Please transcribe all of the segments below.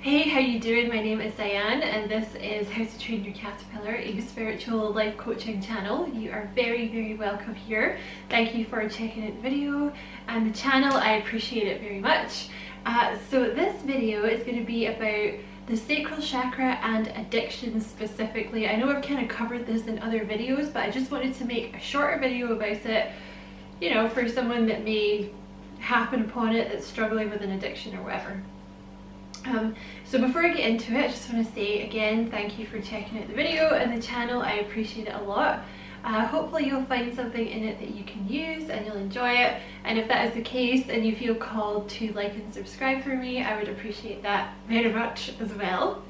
Hey, how you doing? My name is Diane and this is How to Train Your Caterpillar, a spiritual life coaching channel. You are very welcome here. Thank you for checking out the video and the channel. I appreciate it very much. So this video is going to be about the sacral chakra and addiction specifically. I know I've kind of covered this in other videos, but I just wanted to make a shorter video about it, you know, for someone that may happen upon it that's struggling with an addiction or whatever. So before I get into it, I just want to say again, thank you for checking out the video and the channel. I appreciate it a lot. Hopefully you'll find something in it that you can use and you'll enjoy it. And if that is the case and you feel called to like and subscribe for me, I would appreciate that very much as well.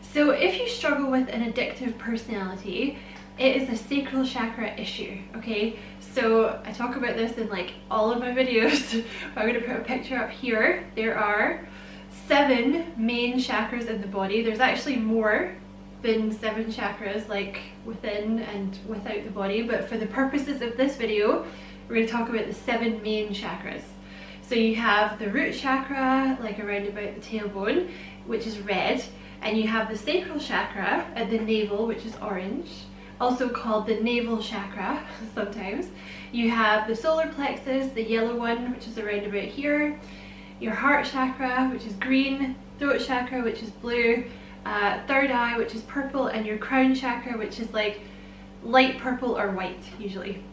So if you struggle with an addictive personality, it is a sacral chakra issue, okay? So I talk about this in like all of my videos. I'm going to put a picture up here. There are 7 main chakras in the body. There's actually more than 7 chakras, like within and without the body, but for the purposes of this video we're going to talk about the 7 main chakras. So you have the root chakra, like around about the tailbone, which is red, and you have the sacral chakra at the navel, which is orange, also called the navel chakra sometimes. You have the solar plexus, the yellow one, which is around about here, your heart chakra, which is green, throat chakra, which is blue, third eye, which is purple, and your crown chakra, which is like light purple or white usually.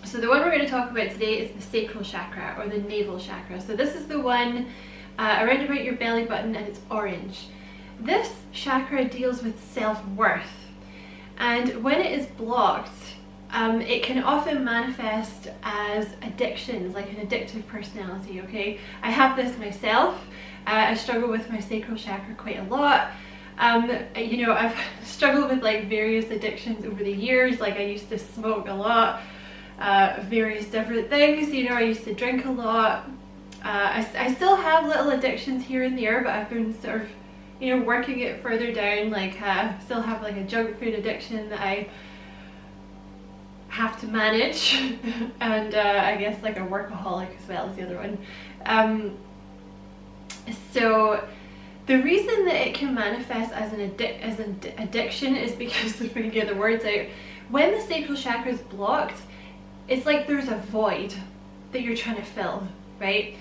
So the one we're going to talk about today is the sacral chakra, or the navel chakra. So this is the one around about your belly button, and it's orange. This chakra deals with self-worth, and when it is blocked, it can often manifest as addictions, like an addictive personality, okay? I have this myself. I struggle with my sacral chakra quite a lot. You know, I've struggled with like various addictions over the years. Like I used to smoke a lot, various different things, you know, I used to drink a lot. I still have little addictions here and there, but I've been sort of, you know, working it further down. Like still have like a junk food addiction that I have to manage, and I guess like a workaholic as well as the other one. So the reason that it can manifest as an addiction is because, if we can get the words out, when the sacral chakra is blocked, it's like there's a void that you're trying to fill, right?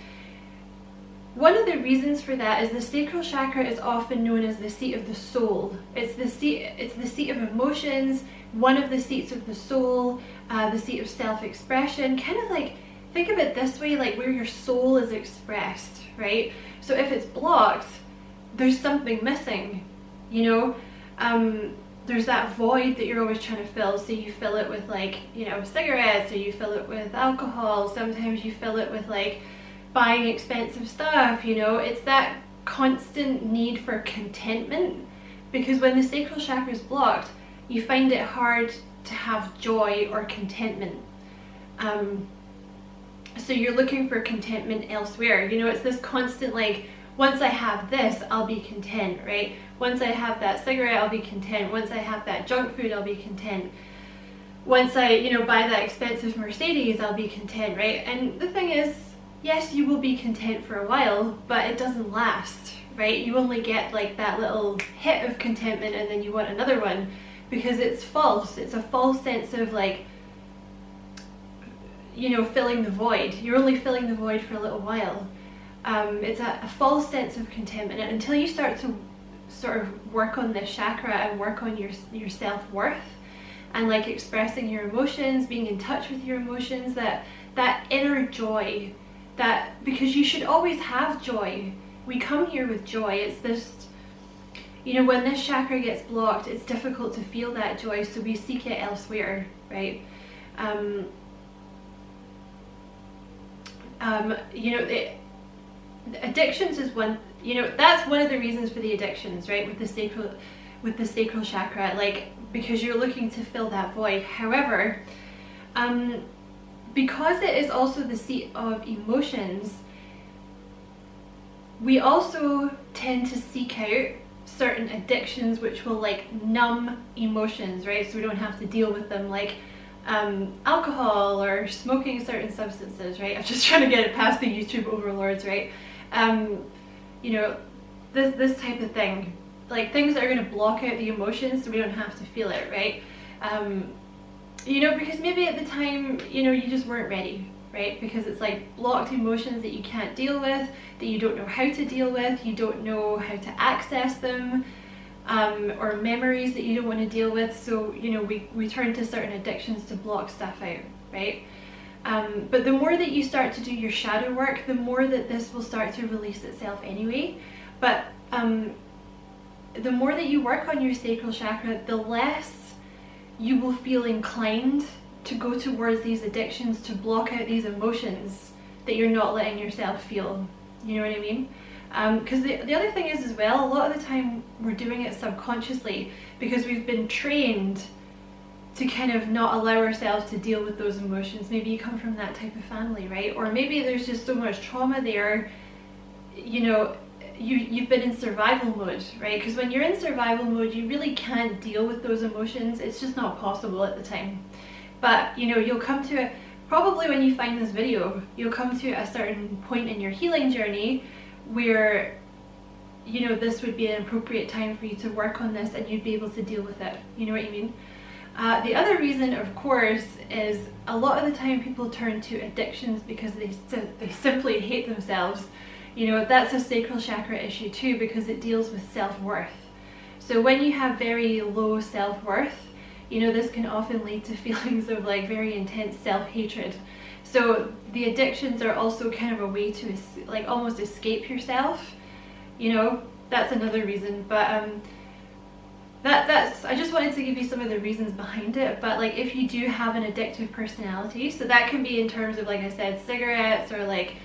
One of the reasons for that is the sacral chakra is often known as the seat of the soul. It's the seat of emotions, one of the seats of the soul, the seat of self-expression. Kind of like, think of it this way, like where your soul is expressed, right? So if it's blocked, there's something missing, you know? There's that void that you're always trying to fill. So you fill it with, like, you know, cigarettes, or you fill it with alcohol. Sometimes you fill it with like buying expensive stuff, you know? It's that constant need for contentment, because when the sacral chakra is blocked, you find it hard to have joy or contentment. So you're looking for contentment elsewhere, you know? It's this constant, like, once I have this, I'll be content, right? Once I have that cigarette, I'll be content. Once I have that junk food, I'll be content. Once I, you know, buy that expensive Mercedes, I'll be content, right? And the thing is, yes, you will be content for a while, but it doesn't last, right? You only get like that little hit of contentment and then you want another one, because it's false. It's a false sense of, like, you know, filling the void. You're only filling the void for a little while. It's a false sense of contentment, and until you start to sort of work on this chakra and work on your self-worth and like expressing your emotions, being in touch with your emotions, that inner joy, that, because you should always have joy. We come here with joy. It's this, you know, when this chakra gets blocked, it's difficult to feel that joy, so we seek it elsewhere, right? You know, addictions is one, you know, that's one of the reasons for the addictions, right? With the sacral chakra, like, because you're looking to fill that void. However, because it is also the seat of emotions, we also tend to seek out certain addictions which will like numb emotions, right? So we don't have to deal with them, like alcohol or smoking certain substances, right? I'm just trying to get it past the YouTube overlords, right? You know, this type of thing, like things that are going to block out the emotions so we don't have to feel it, right? You know, because maybe at the time, you know, you just weren't ready, right? Because it's like blocked emotions that you can't deal with, that you don't know how to deal with, you don't know how to access them, or memories that you don't want to deal with. So, you know, we turn to certain addictions to block stuff out, right? But the more that you start to do your shadow work, the more that this will start to release itself anyway. But the more that you work on your sacral chakra, the less you will feel inclined to go towards these addictions, to block out these emotions that you're not letting yourself feel. You know what I mean? Because the other thing is as well, a lot of the time we're doing it subconsciously because we've been trained to kind of not allow ourselves to deal with those emotions. Maybe you come from that type of family, right? Or maybe there's just so much trauma there, you know, you've been in survival mode, right? Because when you're in survival mode, you really can't deal with those emotions. It's just not possible at the time. But, you know, you'll come to it, probably when you find this video, you'll come to a certain point in your healing journey where, you know, this would be an appropriate time for you to work on this and you'd be able to deal with it. You know what I mean? The other reason, of course, is a lot of the time people turn to addictions because they simply hate themselves. You know, that's a sacral chakra issue too, because it deals with self-worth. So when you have very low self-worth, you know, this can often lead to feelings of like very intense self-hatred. So the addictions are also kind of a way to like almost escape yourself. You know, that's another reason. But that's I just wanted to give you some of the reasons behind it. But like if you do have an addictive personality, so that can be in terms of, like I said, cigarettes or like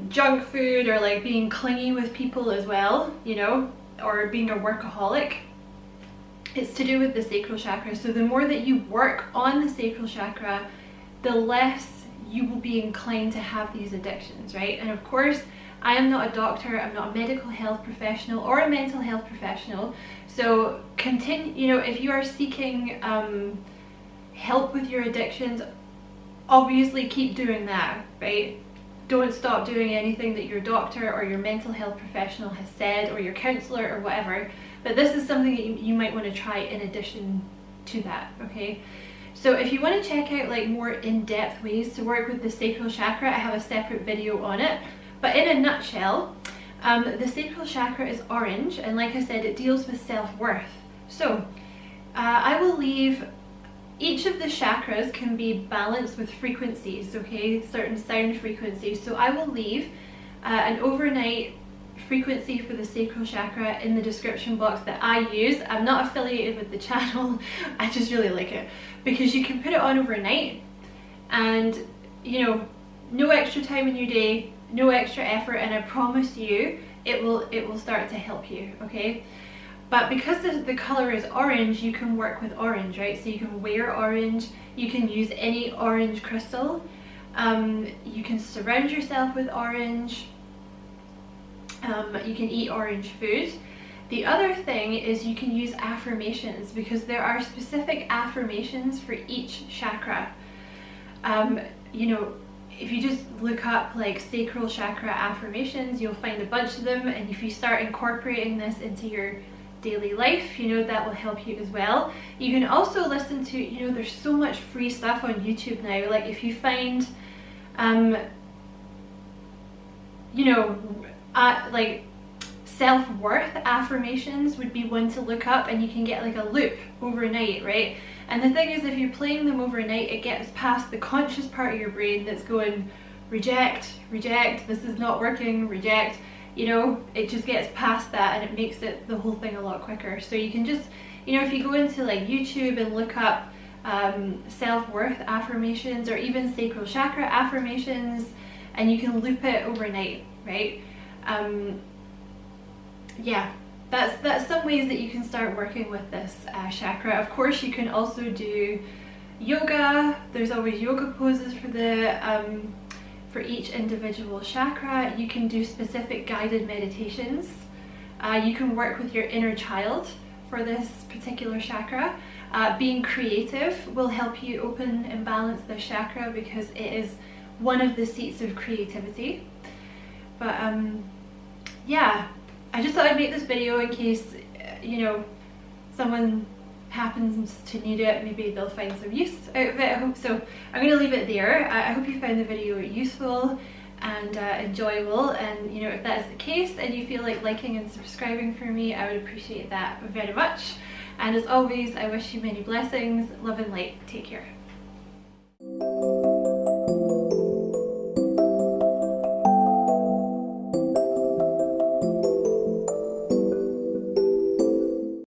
junk food, or like being clingy with people as well, you know, or being a workaholic. It's to do with the sacral chakra. So the more that you work on the sacral chakra, the less you will be inclined to have these addictions, right? And of course, I am not a doctor, I'm not a medical health professional or a mental health professional. So continue, you know, if you are seeking help with your addictions, obviously keep doing that, right? Don't stop doing anything that your doctor or your mental health professional has said, or your counselor or whatever. But this is something that you might want to try in addition to that, okay? So if you want to check out like more in-depth ways to work with the sacral chakra, I have a separate video on it. But in a nutshell, the sacral chakra is orange, and like I said, it deals with self-worth. So I will leave, each of the chakras can be balanced with frequencies, okay, certain sound frequencies. So I will leave an overnight frequency for the sacral chakra in the description box that I use. I'm not affiliated with the channel, I just really like it because you can put it on overnight and, you know, no extra time in your day, no extra effort, and I promise you it will start to help you, okay? But because the color is orange, you can work with orange, right? So you can wear orange, you can use any orange crystal, you can surround yourself with orange, you can eat orange food. The other thing is you can use affirmations, because there are specific affirmations for each chakra. You know, if you just look up like sacral chakra affirmations, you'll find a bunch of them, and if you start incorporating this into your daily life, you know, that will help you as well. You can also listen to, you know, there's so much free stuff on YouTube now. Like if you find you know, like self-worth affirmations would be one to look up, and you can get like a loop overnight, right? And the thing is, if you're playing them overnight, it gets past the conscious part of your brain that's going reject, reject, this is not working, reject. You know, it just gets past that and it makes it the whole thing a lot quicker. So you can just, you know, if you go into like YouTube and look up self-worth affirmations or even sacral chakra affirmations, and you can loop it overnight, right? Yeah, that's some ways that you can start working with this chakra. Of course, you can also do yoga. There's always yoga poses for the for each individual chakra. You can do specific guided meditations. You can work with your inner child for this particular chakra. Being creative will help you open and balance the chakra, because it is one of the seats of creativity. But yeah, I just thought I'd make this video in case, you know, someone happens to need it. Maybe they'll find some use out of it. I hope so. I'm going to leave it there. I hope you found the video useful and enjoyable, and you know, if that is the case and you feel like liking and subscribing for me, I would appreciate that very much. And as always, I wish you many blessings, love and light. Take care.